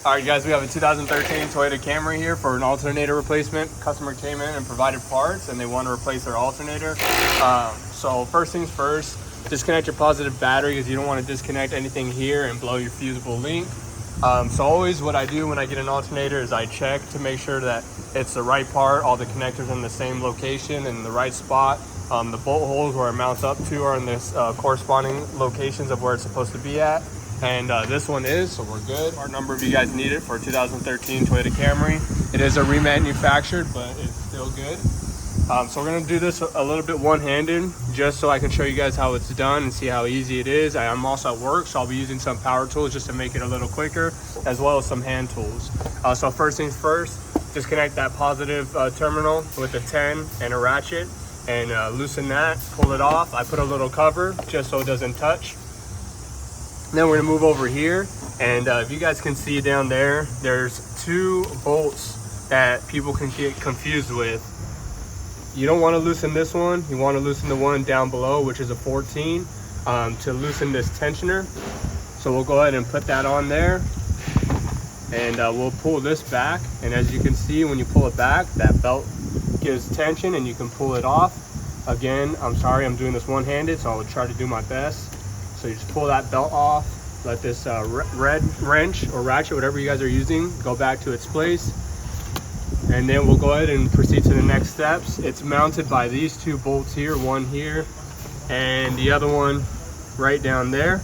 All right, guys, we have a 2013 Toyota Camry here for an alternator replacement. Customer came in and provided parts, and they want to replace their alternator. So first things first, disconnect your positive battery because you don't want to disconnect anything here and blow your fusible link. So always what I do when I get an alternator is I check to make sure that it's the right part, all the connectors in the same location and the right spot. The bolt holes where it mounts up to are in this corresponding locations of where it's supposed to be at. And this one is, so we're good. Part number if you guys need it for a 2013 Toyota Camry. It is a remanufactured, but it's still good. So we're gonna do this a little bit one-handed, just so I can show you guys how it's done and see how easy it is. I'm also at work, so I'll be using some power tools just to make it a little quicker, as well as some hand tools. So first things first, disconnect that positive terminal with a 10 and a ratchet, and loosen that, pull it off. I put a little cover just so it doesn't touch. Then we're gonna move over here, and if you guys can see down there, there's two bolts that people can get confused with. You don't want to loosen this one, you want to loosen the one down below, which is a 14, to loosen this tensioner. So we'll go ahead and put that on there, and we'll pull this back, and as you can see, when you pull it back, that belt gives tension and you can pull it off. Again, I'm sorry, I'm doing this one-handed, so I will try to do my best. So you just pull that belt off, let this red wrench or ratchet, whatever you guys are using, go back to its place. And then we'll go ahead and proceed to the next steps. It's mounted by these two bolts here, one here and the other one right down there.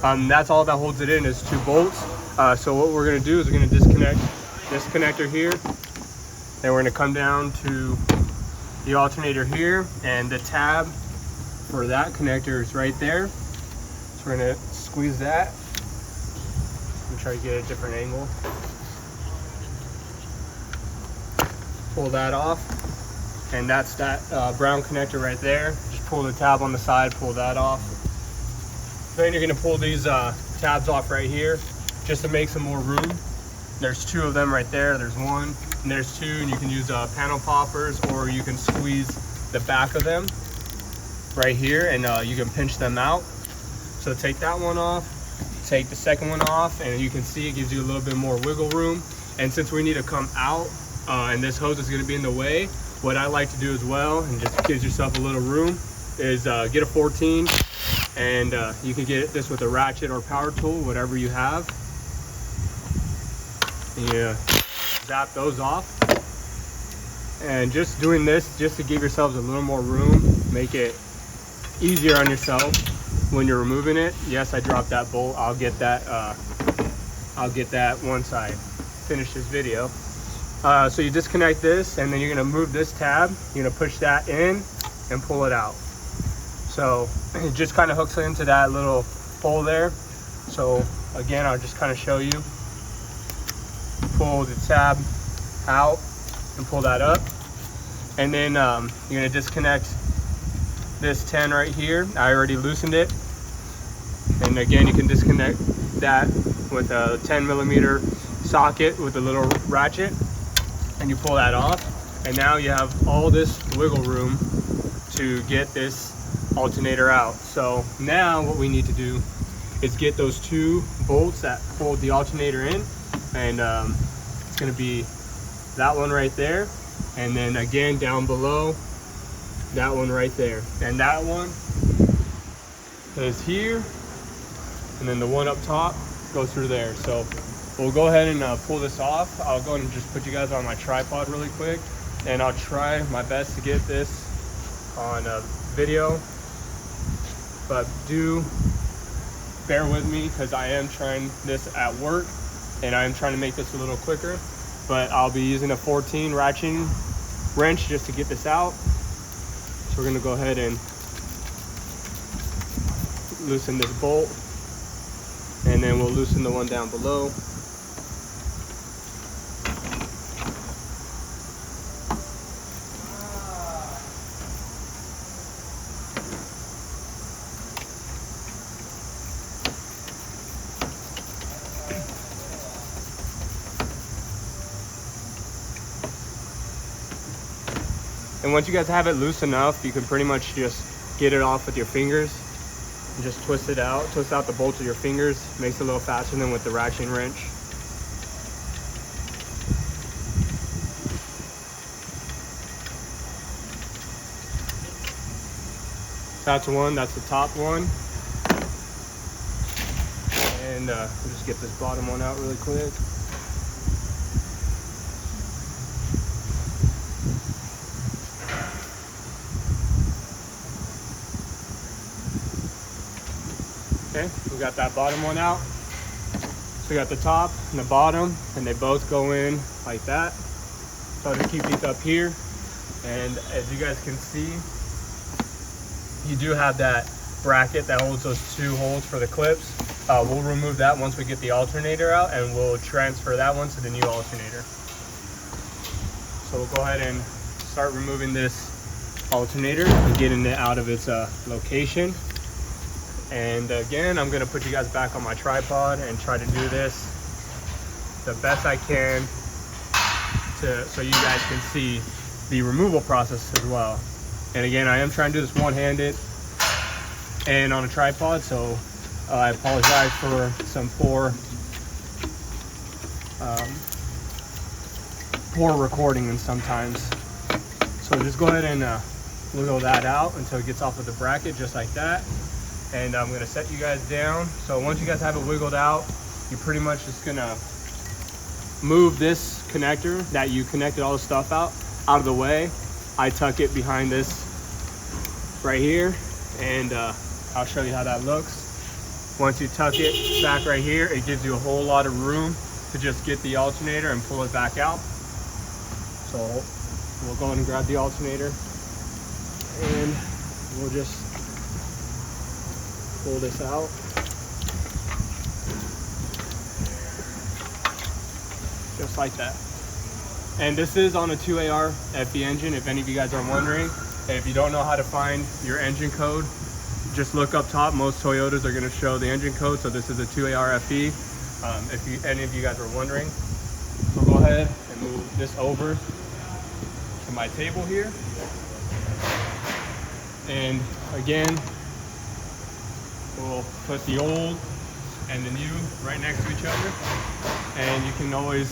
That's all that holds it in is two bolts. So what we're gonna do is we're gonna disconnect this connector here. Then we're gonna come down to the alternator here, and the tab for that connector is right there. So we're gonna squeeze that. Let me try to get a different angle. Pull that off, and that's that brown connector right there. Just pull the tab on the side, pull that off. Then you're gonna pull these tabs off right here, just to make some more room. There's two of them right there. There's one, and there's two, and you can use panel poppers, or you can squeeze the back of them right here, and you can pinch them out. So take that one off, take the second one off, and you can see it gives you a little bit more wiggle room. And since we need to come out, and this hose is going to be in the way, what I like to do as well, and just gives yourself a little room, is get a 14, and you can get this with a ratchet or power tool, whatever you have. Yeah, zap those off, and just doing this just to give yourselves a little more room, make it easier on yourself when you're removing it. Yes, I dropped that bolt. I'll get that once I finish this video. So you disconnect this, and then you're gonna move this tab, you're gonna push that in and pull it out. So it just kind of hooks into that little hole there. So again, I'll just kind of show you. Pull the tab out and pull that up. And then you're gonna disconnect this 10 right here. I already loosened it. And again, you can disconnect that with a 10mm socket with a little ratchet, and you pull that off, and now you have all this wiggle room to get this alternator out. So now what we need to do is get those two bolts that hold the alternator in, and it's going to be that one right there, and then again down below, that one right there, and that one is here, and then the one up top goes through there. So we'll go ahead and pull this off. I'll go ahead and just put you guys on my tripod really quick, and I'll try my best to get this on video, but do bear with me because I am trying this at work, and I'm trying to make this a little quicker. But I'll be using a 14 ratcheting wrench just to get this out. So we're gonna go ahead and loosen this bolt, and then we'll loosen the one down below. And once you guys have it loose enough, you can pretty much just get it off with your fingers and just twist it out. Twist out the bolts with your fingers. Makes it a little faster than with the ratcheting wrench. That's one, that's the top one. And we'll just get this bottom one out really quick. Okay, we got that bottom one out. So we got the top and the bottom, and they both go in like that. So I'll just keep these up here. And as you guys can see, you do have that bracket that holds those two holes for the clips. We'll remove that once we get the alternator out, and we'll transfer that one to the new alternator. So we'll go ahead and start removing this alternator and getting it out of its location. And again, I'm gonna put you guys back on my tripod and try to do this the best I can so you guys can see the removal process as well. And again, I am trying to do this one-handed and on a tripod, so I apologize for some poor recording and sometimes. So just go ahead and wiggle that out until it gets off of the bracket, just like that. And I'm gonna set you guys down. So once you guys have it wiggled out, you're pretty much just gonna move this connector that you connected all the stuff out of the way. I tuck it behind this right here, and I'll show you how that looks. Once you tuck it back right here, it gives you a whole lot of room to just get the alternator and pull it back out. So we'll go ahead and grab the alternator, and we'll just pull this out. Just like that. And this is on a 2AR-FE engine, if any of you guys are wondering. If you don't know how to find your engine code, just look up top. Most Toyotas are going to show the engine code. So this is a 2AR-FE, if any of you guys are wondering. So go ahead and move this over to my table here. And again, we'll put the old and the new right next to each other, and you can always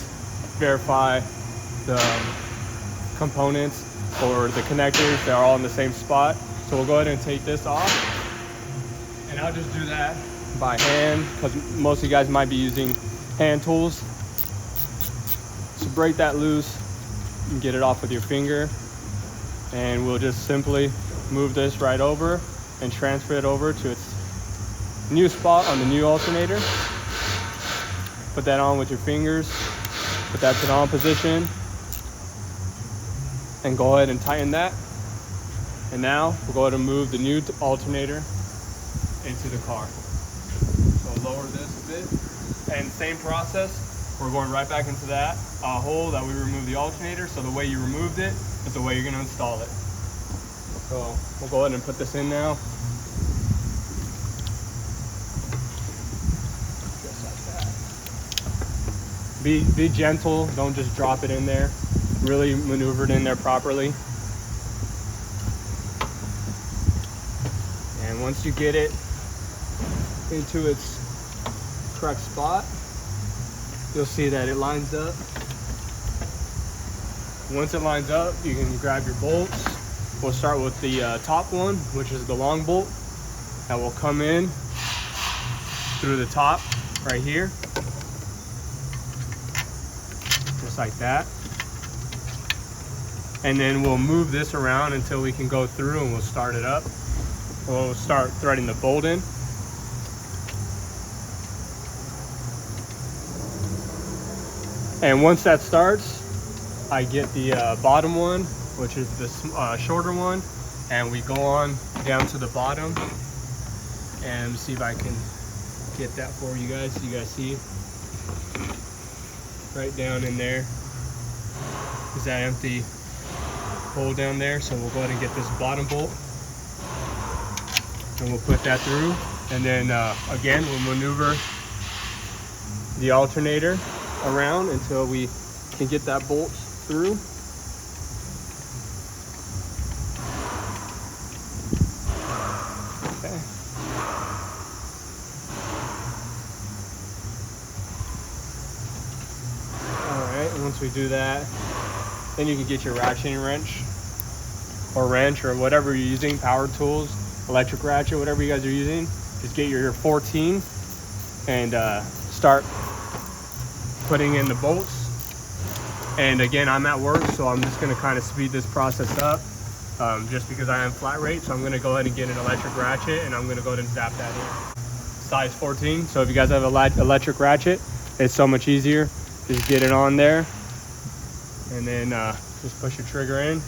verify the components or the connectors. They're all in the same spot. So we'll go ahead and take this off, and I'll just do that by hand because most of you guys might be using hand tools. So break that loose and get it off with your finger, and we'll just simply move this right over and transfer it over to its new spot on the new alternator. Put that on with your fingers, put that to the on position, and go ahead and tighten that. And now we'll go ahead and move the new alternator into the car. So lower this a bit, and same process, we're going right back into that hole that we removed the alternator. So the way you removed it is the way you're going to install it. So we'll go ahead and put this in now. Be gentle, don't just drop it in there. Really maneuver it in there properly. And once you get it into its correct spot, you'll see that it lines up. Once it lines up, you can grab your bolts. We'll start with the top one, which is the long bolt that will come in through the top right here. Like that. And then we'll move this around until we can go through, and we'll start it up. We'll start threading the bolt in. And once that starts, I get the bottom one, which is the shorter one, and we go on down to the bottom. And see if I can get that for you guys so you guys see. Right down in there is that empty hole down there. So we'll go ahead and get this bottom bolt, and we'll put that through. And then again, we'll maneuver the alternator around until we can get that bolt through. Okay. Once we do that, then you can get your ratcheting wrench or wrench or whatever you're using, power tools, electric ratchet, whatever you guys are using. Just get your 14 and start putting in the bolts. And again, I'm at work, so I'm just gonna kind of speed this process up just because I am flat rate. So I'm gonna go ahead and get an electric ratchet, and I'm gonna go ahead and zap that in. Size 14, so if you guys have an electric ratchet, it's so much easier. Just get it on there, and then just push your trigger in and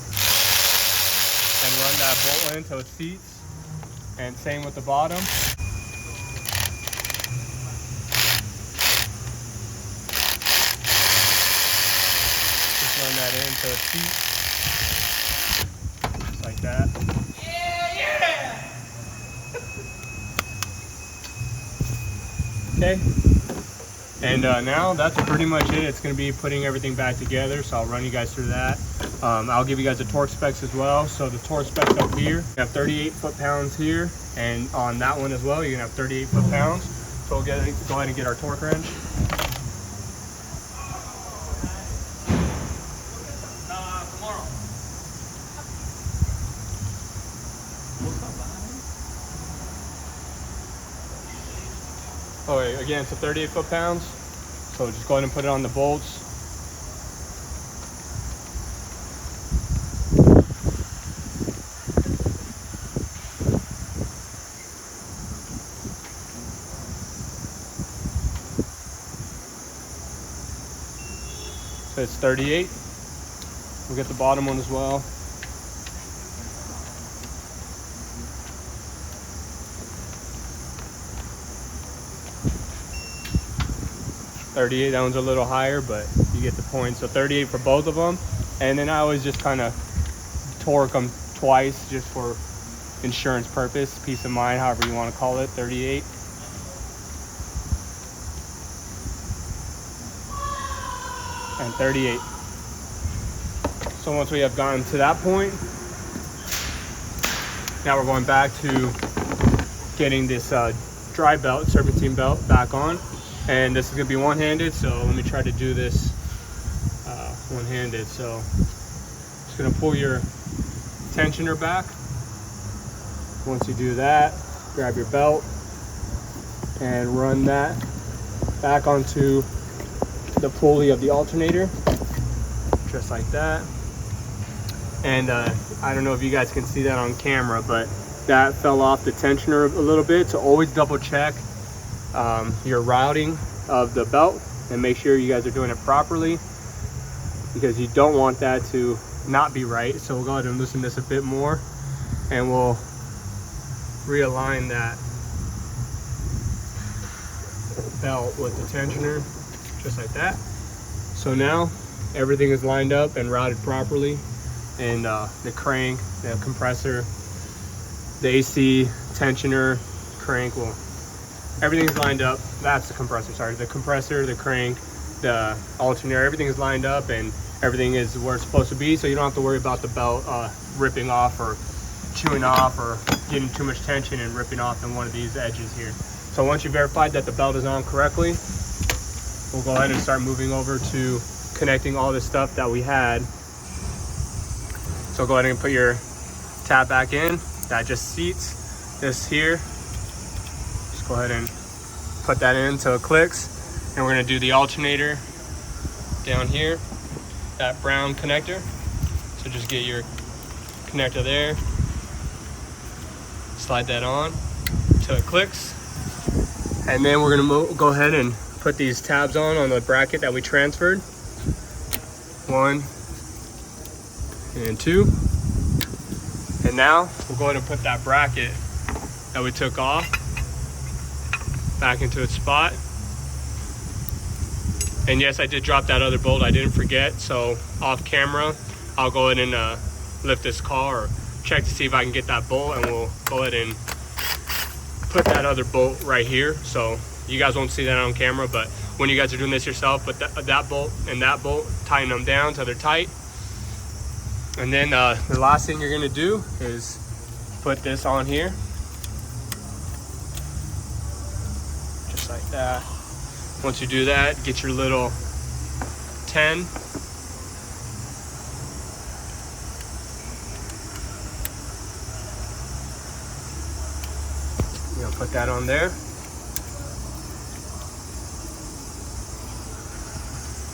run that bolt in until it seats. And same with the bottom. Run that in so it seats, just like that. Yeah! Okay, and now that's pretty much it. It's going to be putting everything back together, so I'll run you guys through that. I'll give you guys the torque specs as well. So the torque specs up here, you have 38 foot-pounds here, and on that one as well, you're going to have 38 foot-pounds. So we'll go ahead and get our torque wrench. Oh, again, so 38 foot-pounds. So just go ahead and put it on the bolts. So it's 38. We'll get the bottom one as well. That one's a little higher, but you get the point. So 38 for both of them. And then I always just kind of torque them twice just for insurance purpose, peace of mind, however you want to call it. 38. And 38. So once we have gotten to that point, now we're going back to getting this dry belt, serpentine belt back on. And this is going to be one-handed, so let me try to do this one-handed. So just going to pull your tensioner back. Once you do that, grab your belt and run that back onto the pulley of the alternator, just like that. And I don't know if you guys can see that on camera, but that fell off the tensioner a little bit. So always double check your routing of the belt and make sure you guys are doing it properly, because you don't want that to not be right. So we'll go ahead and loosen this a bit more, and we'll realign that belt with the tensioner, just like that. So now everything is lined up and routed properly, and the crank, the compressor, the AC, tensioner, crank, well, everything's lined up. That's the compressor, sorry. The compressor, the crank, the alternator, everything is lined up and everything is where it's supposed to be. So you don't have to worry about the belt ripping off or chewing off or getting too much tension and ripping off in one of these edges here. So once you verified that the belt is on correctly, we'll go ahead and start moving over to connecting all the stuff that we had. So go ahead and put your tab back in. That just seats this here. Go ahead and put that in until it clicks, and we're going to do the alternator down here, that brown connector. So just get your connector there, slide that on until it clicks, and then we're going to go ahead and put these tabs on the bracket that we transferred. 1 and 2, and now we'll go ahead and put that bracket that we took off back into its spot. And yes, I did drop that other bolt, I didn't forget. So off camera, I'll go ahead and lift this car or check to see if I can get that bolt, and we'll go ahead and put that other bolt right here. So you guys won't see that on camera, but when you guys are doing this yourself, put that bolt and that bolt, tighten them down so they're tight. And then the last thing you're gonna do is put this on here, just like that. Once you do that, get your little 10. Put that on there.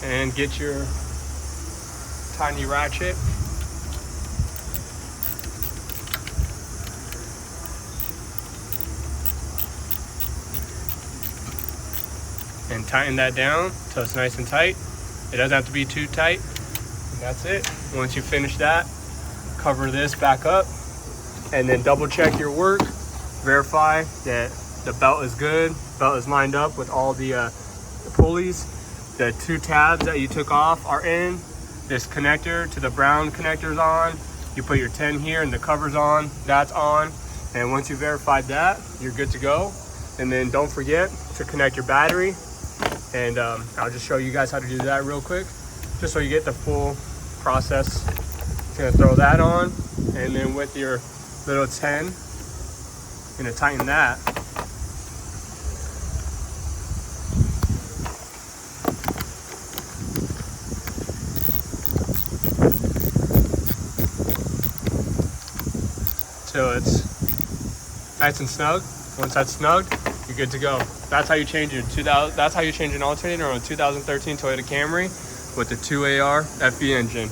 And get your tiny ratchet. And tighten that down till it's nice and tight. It doesn't have to be too tight. And that's it. Once you finish that, cover this back up and then double check your work. Verify that the belt is good. Belt is lined up with all the pulleys. The 2 tabs that you took off are in. This connector to the brown connector is on. You put your 10 here and the cover's on. That's on. And once you verified that, you're good to go. And then don't forget to connect your battery. And I'll just show you guys how to do that real quick, just so you get the full process. Just gonna throw that on, and then with your little 10, gonna tighten that. Till it's nice and snug. Once that's snug, you're good to go. That's how you change your that's how you change an alternator on a 2013 Toyota Camry with the 2AR-FE engine.